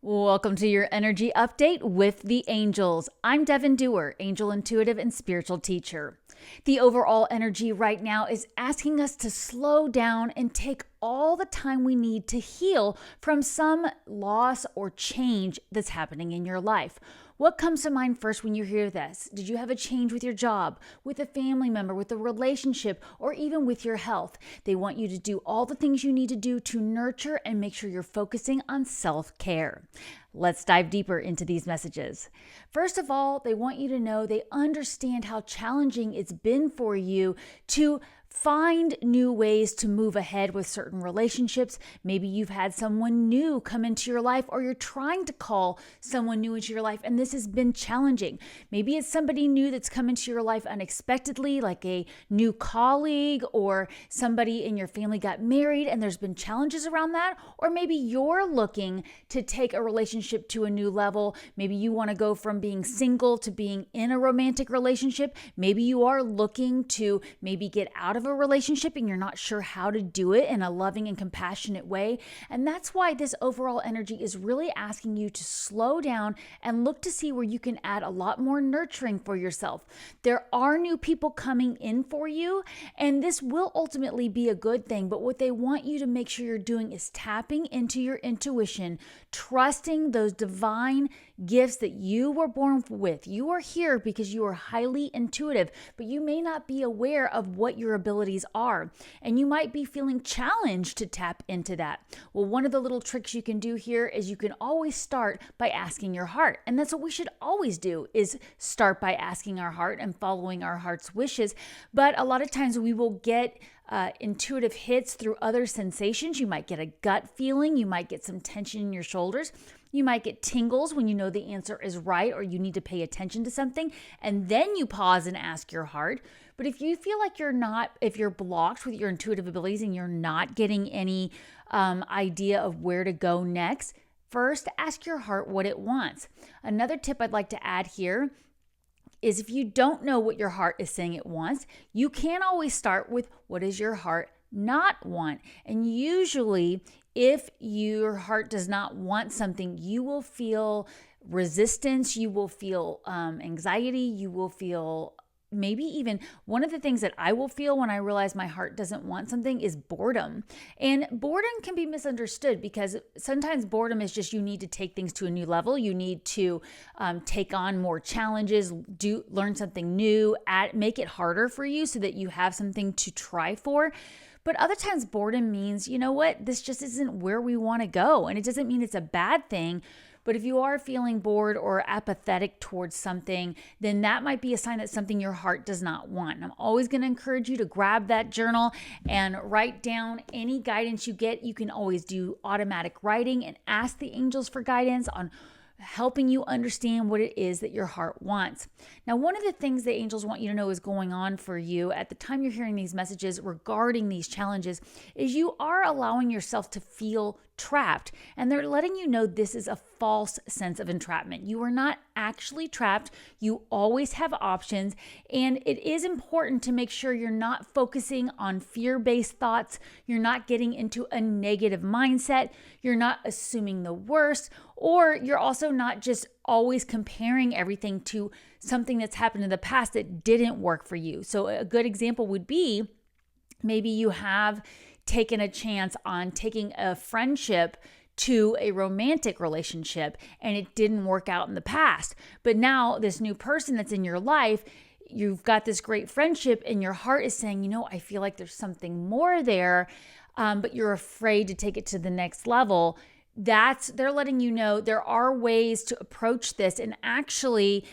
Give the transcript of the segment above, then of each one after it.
Welcome to your energy update with the angels. I'm Devon Duerr, angel intuitive and spiritual teacher. The overall energy right now is asking us to slow down and take all the time we need to heal from some loss or change that's happening in your life. What comes to mind first when you hear this? Did you have a change with your job, with a family member, with a relationship, or even with your health? They want you to do all the things you need to do to nurture and make sure you're focusing on self-care. Let's dive deeper into these messages. First of all, they want you to know they understand how challenging it's been for you to find new ways to move ahead with certain relationships. Maybe you've had someone new come into your life, or you're trying to call someone new into your life, and this has been challenging. Maybe it's somebody new that's come into your life unexpectedly, like a new colleague, or somebody in your family got married and there's been challenges around that. Or maybe you're looking to take a relationship to a new level. Maybe you want to go from being single to being in a romantic relationship. Maybe you are looking to maybe get out of a relationship and you're not sure how to do it in a loving and compassionate way. And that's why this overall energy is really asking you to slow down and look to see where you can add a lot more nurturing for yourself. There are new people coming in for you, and this will ultimately be a good thing. But what they want you to make sure you're doing is tapping into your intuition, trusting those divine gifts that you were born with. You are here because you are highly intuitive, but you may not be aware of what your abilities are, and you might be feeling challenged to tap into that. Well, one of the little tricks you can do here is you can always start by asking your heart, and that's what we should always do, is start by asking our heart and following our heart's wishes. But a lot of times we will get intuitive hits through other sensations. You might get a gut feeling, you might get some tension in your shoulders. You might get tingles when you know the answer is right or you need to pay attention to something, and then you pause and ask your heart. But if you feel like if you're blocked with your intuitive abilities and you're not getting any idea of where to go next, first ask your heart what it wants. Another tip I'd like to add here is if you don't know what your heart is saying it wants, you can always start with what does your heart not want. And usually, if your heart does not want something, you will feel resistance, you will feel anxiety, you will feel maybe even one of the things that I will feel when I realize my heart doesn't want something is boredom. And boredom can be misunderstood because sometimes boredom is just you need to take things to a new level. You need to take on more challenges, learn something new, make it harder for you so that you have something to try for. But other times boredom means, you know what, this just isn't where we want to go. And it doesn't mean it's a bad thing. But if you are feeling bored or apathetic towards something, then that might be a sign that something your heart does not want. And I'm always going to encourage you to grab that journal and write down any guidance you get. You can always do automatic writing and ask the angels for guidance on helping you understand what it is that your heart wants. Now, one of the things the angels want you to know is going on for you at the time you're hearing these messages regarding these challenges is you are allowing yourself to feel trapped, and they're letting you know this is a false sense of entrapment. You are not actually trapped. You always have options, and it is important to make sure you're not focusing on fear-based thoughts. You're not getting into a negative mindset. You're not assuming the worst, or you're also not just always comparing everything to something that's happened in the past that didn't work for you. So a good example would be maybe you have taken a chance on taking a friendship to a romantic relationship and it didn't work out in the past. But now this new person that's in your life, you've got this great friendship and your heart is saying, you know, I feel like there's something more there, but you're afraid to take it to the next level. They're letting you know there are ways to approach this, and actually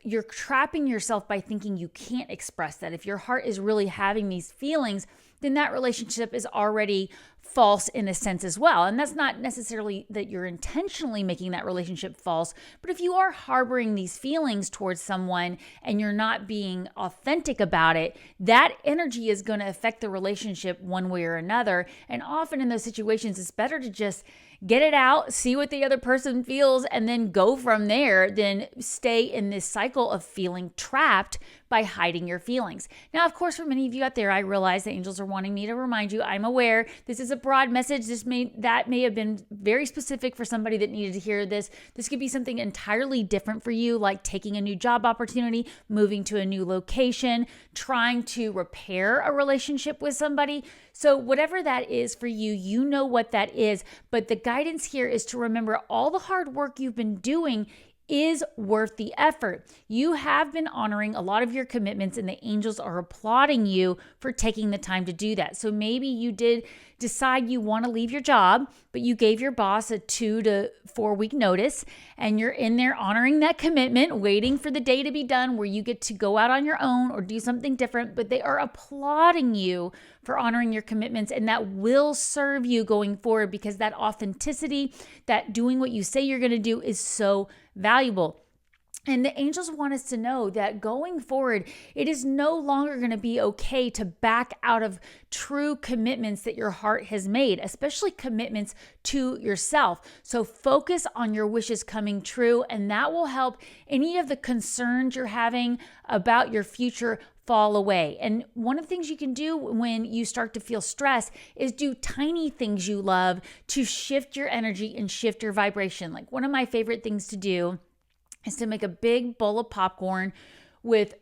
you're trapping yourself by thinking you can't express that. If your heart is really having these feelings, then that relationship is already false in a sense as well. And that's not necessarily that you're intentionally making that relationship false, but if you are harboring these feelings towards someone and you're not being authentic about it, that energy is going to affect the relationship one way or another. And often in those situations, it's better to just get it out, see what the other person feels, and then go from there than stay in this cycle of feeling trapped by hiding your feelings. Now, of course, for many of you out there, I realize the angels are wanting me to remind you, I'm aware this is a broad message. That may have been very specific for somebody that needed to hear this. This could be something entirely different for you, like taking a new job opportunity, moving to a new location, trying to repair a relationship with somebody. So whatever that is for you, you know what that is. But the guidance here is to remember all the hard work you've been doing is worth the effort. You have been honoring a lot of your commitments, and the angels are applauding you for taking the time to do that. So maybe you did decide you want to leave your job, but you gave your boss a 2 to 4 week notice, and you're in there honoring that commitment, waiting for the day to be done where you get to go out on your own or do something different, but they are applauding you for honoring your commitments, and that will serve you going forward, because that authenticity, that doing what you say you're going to do, is so valuable. And the angels want us to know that going forward, it is no longer going to be okay to back out of true commitments that your heart has made, especially commitments to yourself. So focus on your wishes coming true, and that will help any of the concerns you're having about your future fall away. And one of the things you can do when you start to feel stress is do tiny things you love to shift your energy and shift your vibration. Like one of my favorite things to do is to make a big bowl of popcorn with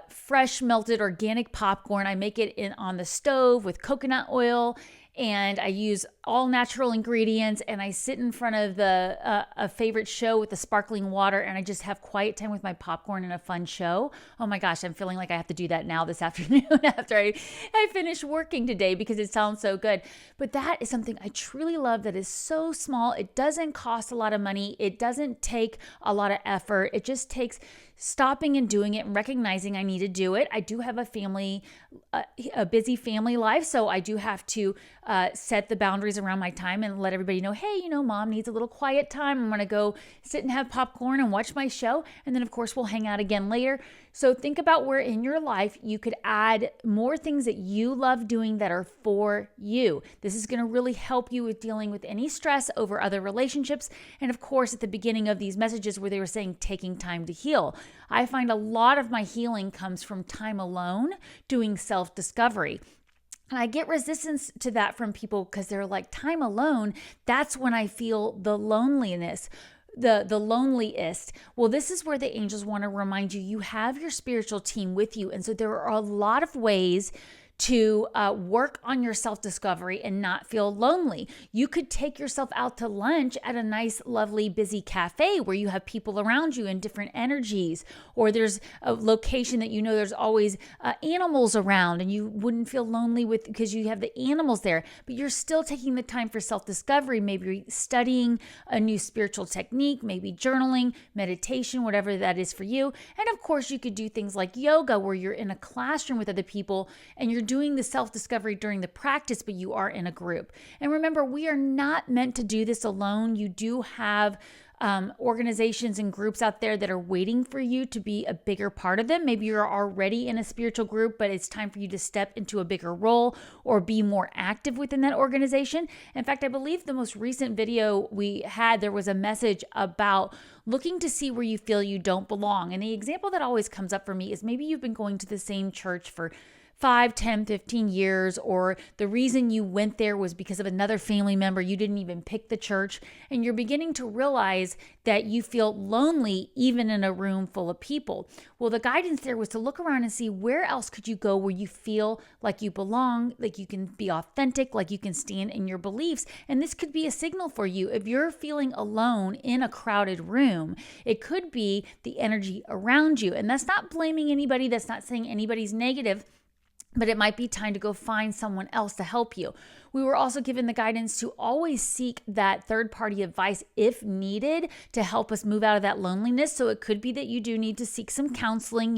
fresh melted organic popcorn. I make it on the stove with coconut oil, and I use all natural ingredients, and I sit in front of a favorite show with the sparkling water, and I just have quiet time with my popcorn and a fun show. Oh my gosh, I'm feeling like I have to do that now this afternoon after I finish working today, because it sounds so good. But that is something I truly love that is so small. It doesn't cost a lot of money. It doesn't take a lot of effort. It just takes stopping and doing it and recognizing I need to do it. I do have a busy family life, so I do have to set the boundaries around my time and let everybody know, hey, mom needs a little quiet time. I'm going to go sit and have popcorn and watch my show. And then, of course, we'll hang out again later. So think about where in your life you could add more things that you love doing that are for you. This is going to really help you with dealing with any stress over other relationships. And of course, at the beginning of these messages where they were saying taking time to heal, I find a lot of my healing comes from time alone, doing self-discovery. And I get resistance to that from people because they're like, time alone, that's when I feel the loneliness, the loneliest. Well, this is where the angels want to remind you, you have your spiritual team with you. And so there are a lot of ways to work on your self-discovery and not feel lonely. You could take yourself out to lunch at a nice, lovely, busy cafe where you have people around you in different energies, or there's a location that there's always animals around and you wouldn't feel lonely because you have the animals there, but you're still taking the time for self-discovery, maybe studying a new spiritual technique, maybe journaling, meditation, whatever that is for you. And of course, you could do things like yoga where you're in a classroom with other people and you're doing the self-discovery during the practice, but you are in a group. And remember, we are not meant to do this alone. You do have organizations and groups out there that are waiting for you to be a bigger part of them. Maybe you're already in a spiritual group, but it's time for you to step into a bigger role or be more active within that organization. In fact, I believe the most recent video we had, there was a message about looking to see where you feel you don't belong. And the example that always comes up for me is maybe you've been going to the same church for 5, 10, 15 years, or the reason you went there was because of another family member. You didn't even pick the church, and you're beginning to realize that you feel lonely even in a room full of people. Well, the guidance there was to look around and see where else could you go where you feel like you belong, like you can be authentic, like you can stand in your beliefs. And this could be a signal for you. If you're feeling alone in a crowded room, it could be the energy around you. And that's not blaming anybody. That's not saying anybody's negative, but it might be time to go find someone else to help you. We were also given the guidance to always seek that third-party advice if needed to help us move out of that loneliness. So it could be that you do need to seek some counseling.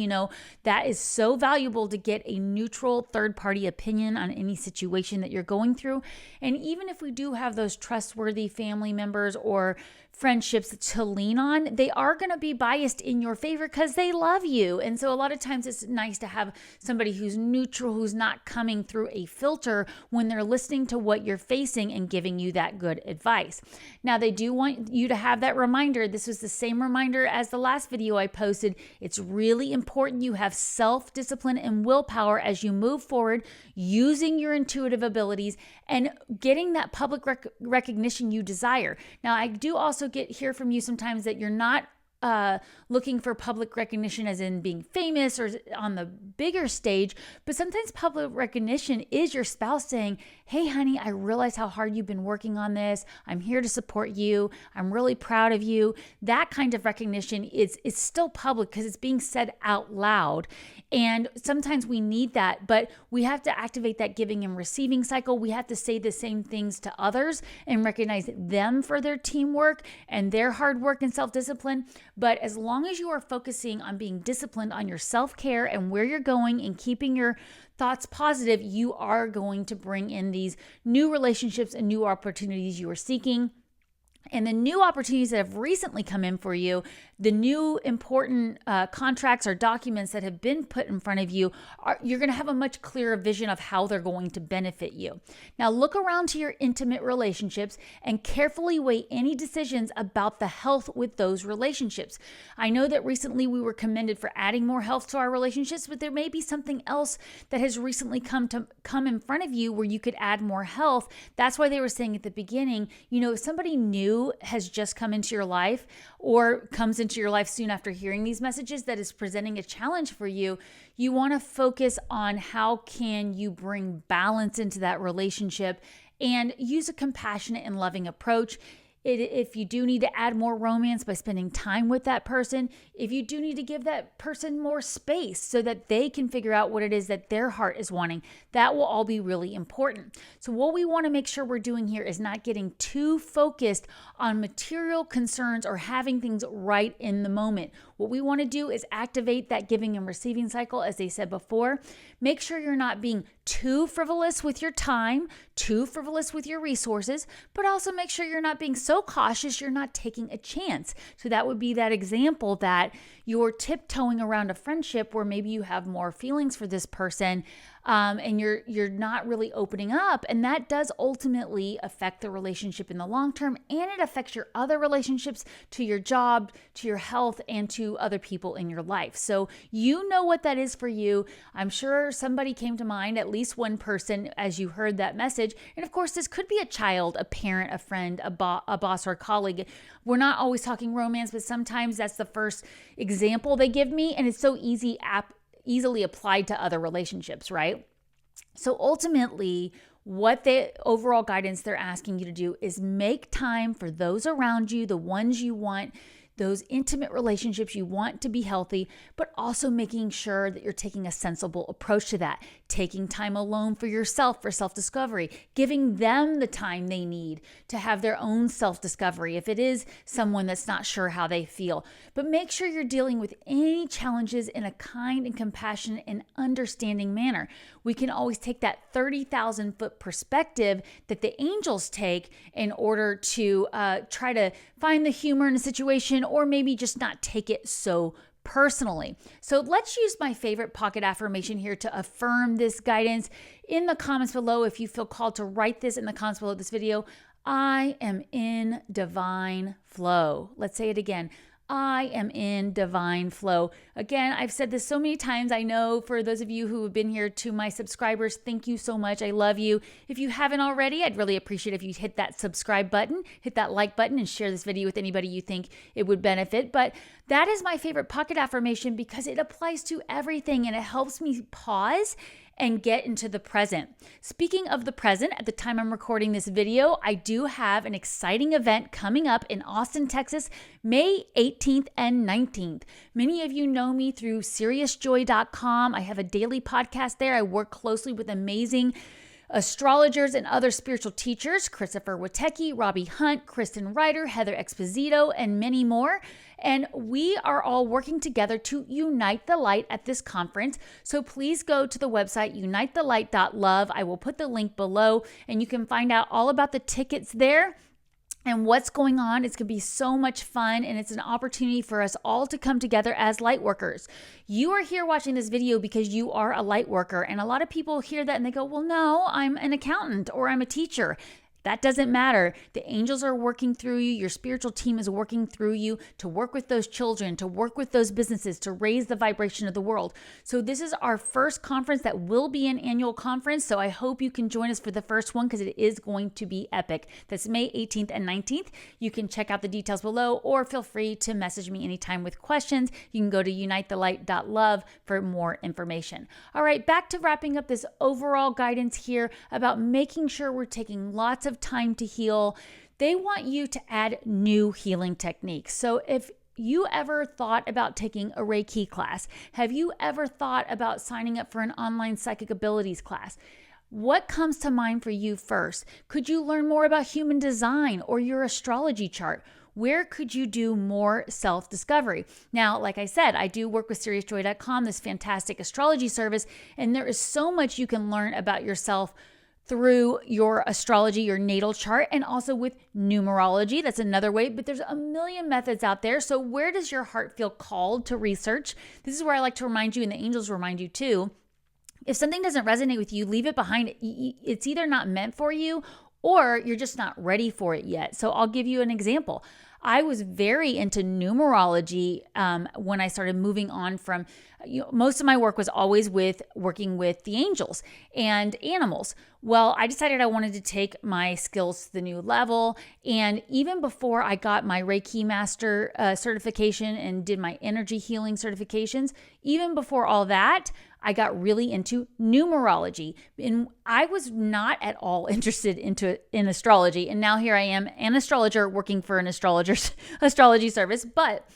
That is so valuable to get a neutral third-party opinion on any situation that you're going through. And even if we do have those trustworthy family members or friendships to lean on, they are going to be biased in your favor because they love you. And so a lot of times it's nice to have somebody who's neutral, who's not coming through a filter when they're listening listening to what you're facing and giving you that good advice. Now, they do want you to have that reminder. This was the same reminder as the last video I posted. It's really important you have self-discipline and willpower as you move forward, using your intuitive abilities and getting that public recognition you desire. Now, I do also hear from you sometimes that you're not looking for public recognition as in being famous or on the bigger stage, but sometimes public recognition is your spouse saying, hey, honey, I realize how hard you've been working on this. I'm here to support you. I'm really proud of you. That kind of recognition is still public because it's being said out loud. And sometimes we need that, but we have to activate that giving and receiving cycle. We have to say the same things to others and recognize them for their teamwork and their hard work and self-discipline. But as long as you are focusing on being disciplined on your self-care and where you're going and keeping your thoughts positive, you are going to bring in these new relationships and new opportunities you are seeking. And the new opportunities that have recently come in for you, the new important contracts or documents that have been put in front of you, you're going to have a much clearer vision of how they're going to benefit you. Now, look around to your intimate relationships and carefully weigh any decisions about the health with those relationships. I know that recently we were commended for adding more health to our relationships, but there may be something else that has recently come in front of you where you could add more health. That's why they were saying at the beginning, if somebody new has just come into your life or comes into your life soon after hearing these messages that is presenting a challenge for you, you want to focus on how can you bring balance into that relationship and use a compassionate and loving approach. If you do need to add more romance by spending time with that person, if you do need to give that person more space so that they can figure out what it is that their heart is wanting, that will all be really important. So what we want to make sure we're doing here is not getting too focused on material concerns or having things right in the moment. What we want to do is activate that giving and receiving cycle, as they said before. Make sure you're not being too frivolous with your time, too frivolous with your resources, but also make sure you're not being so cautious you're not taking a chance. So that would be that example that you're tiptoeing around a friendship where maybe you have more feelings for this person, and you're not really opening up, and that does ultimately affect the relationship in the long term, and it affects your other relationships, to your job, to your health, and to other people in your life. So you know what that is for you. I'm sure somebody came to mind, at least one person, as you heard that message. And of course, this could be a child, a parent, a friend, a boss, or a colleague. We're not always talking romance, but sometimes that's the first example they give me, and it's so easily applied to other relationships, right? So ultimately, what the overall guidance they're asking you to do is make time for those around you, the ones you want, those intimate relationships you want to be healthy, but also making sure that you're taking a sensible approach to that. Taking time alone for yourself, for self-discovery, giving them the time they need to have their own self-discovery if it is someone that's not sure how they feel. But make sure you're dealing with any challenges in a kind and compassionate and understanding manner. We can always take that 30,000-foot perspective that the angels take in order to try to find the humor in a situation, or maybe just not take it so personally. So let's use my favorite pocket affirmation here to affirm this guidance. In the comments below, if you feel called to write this in the comments below this video, I am in divine flow. Let's say it again. I am in divine flow. Again, I've said this so many times. I know for those of you who have been here, to my subscribers, thank you so much. I love you. If you haven't already, I'd really appreciate if you hit that subscribe button, hit that like button, and share this video with anybody you think it would benefit. But that is my favorite pocket affirmation because it applies to everything and it helps me pause and get into the present. Speaking of the present, at the time I'm recording this video, I do have an exciting event coming up in Austin, Texas, May 18th and 19th. Many of you know me through SeriousJoy.com. I have a daily podcast there. I work closely with amazing astrologers and other spiritual teachers, Christopher Witecki, Robbie Hunt, Kristen Ryder, Heather Exposito, and many more. And we are all working together to unite the light at this conference. So please go to the website, unitethelight.love. I will put the link below and you can find out all about the tickets there. and what's going on. It's going to be so much fun, and it's an opportunity for us all to come together as light workers. You are here watching this video because you are a light worker, and a lot of people hear that and they go, well, no, I'm an accountant or I'm a teacher. That doesn't matter. The angels are working through you. Your spiritual team is working through you to work with those children, to work with those businesses, to raise the vibration of the world. So this is our first conference that will be an annual conference. So I hope you can join us for the first one because it is going to be epic. That's May 18th and 19th. You can check out the details below or feel free to message me anytime with questions. You can go to unitethelight.love for more information. All right, back to wrapping up this overall guidance here about making sure we're taking lots of time to heal. They want you to add new healing techniques. So if you ever thought about taking a Reiki class, have you ever thought about signing up for an online psychic abilities class? What comes to mind for you first? Could you learn more about human design or your astrology chart? Where could you do more self-discovery? Now, like I said, I do work with SeriousJoy.com, this fantastic astrology service, and there is so much you can learn about yourself through your astrology, your natal chart, and also with numerology. That's another way, but there's a million methods out there. So where does your heart feel called to research? This is where I like to remind you, and the angels remind you too. If something doesn't resonate with you, leave it behind. It's either not meant for you or you're just not ready for it yet. So I'll give you an example. I was very into numerology when I started moving on from, most of my work was always with working with the angels and animals. Well, I decided I wanted to take my skills to the new level. And even before I got my Reiki Master certification and did my energy healing certifications, even before all that, I got really into numerology. And I was not at all interested in astrology. And now here I am, an astrologer working for an astrologer's astrology service. But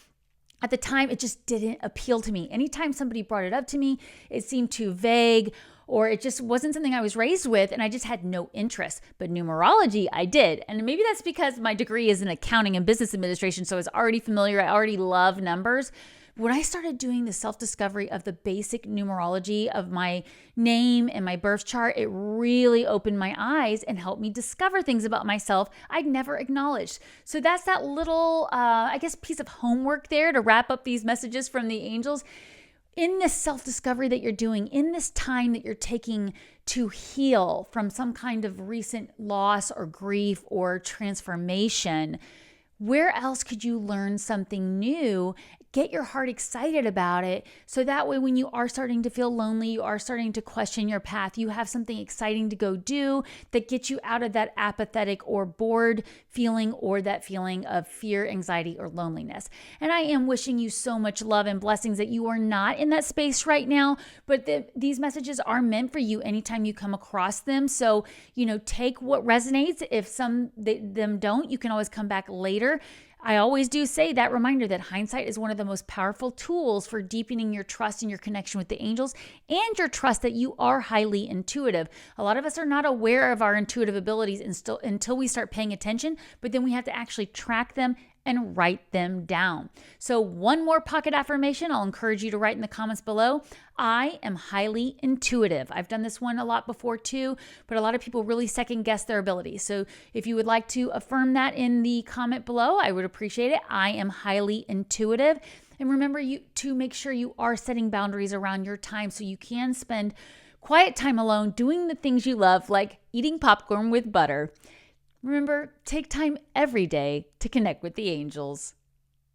at the time, it just didn't appeal to me. Anytime somebody brought it up to me, it seemed too vague, or it just wasn't something I was raised with, and I just had no interest. But numerology, I did. And maybe that's because my degree is in accounting and business administration, so I was already familiar. I already love numbers. When I started doing the self-discovery of the basic numerology of my name and my birth chart, it really opened my eyes and helped me discover things about myself I'd never acknowledged. So that's that little, piece of homework there to wrap up these messages from the angels. In this self-discovery that you're doing, in this time that you're taking to heal from some kind of recent loss or grief or transformation, where else could you learn something new? Get your heart excited about it. So that way, when you are starting to feel lonely, you are starting to question your path, you have something exciting to go do that gets you out of that apathetic or bored feeling or that feeling of fear, anxiety, or loneliness. And I am wishing you so much love and blessings that you are not in that space right now, but these messages are meant for you anytime you come across them. So, take what resonates. If them don't, you can always come back later. I always do say that reminder that hindsight is one of the most powerful tools for deepening your trust and your connection with the angels and your trust that you are highly intuitive. A lot of us are not aware of our intuitive abilities until we start paying attention, but then we have to actually track them and write them down. So one more pocket affirmation I'll encourage you to write in the comments below. I am highly intuitive. I've done this one a lot before too, but a lot of people really second guess their abilities. So if you would like to affirm that in the comment below, I would appreciate it. I am highly intuitive. And remember to make sure you are setting boundaries around your time so you can spend quiet time alone doing the things you love, like eating popcorn with butter. Remember, take time every day to connect with the angels.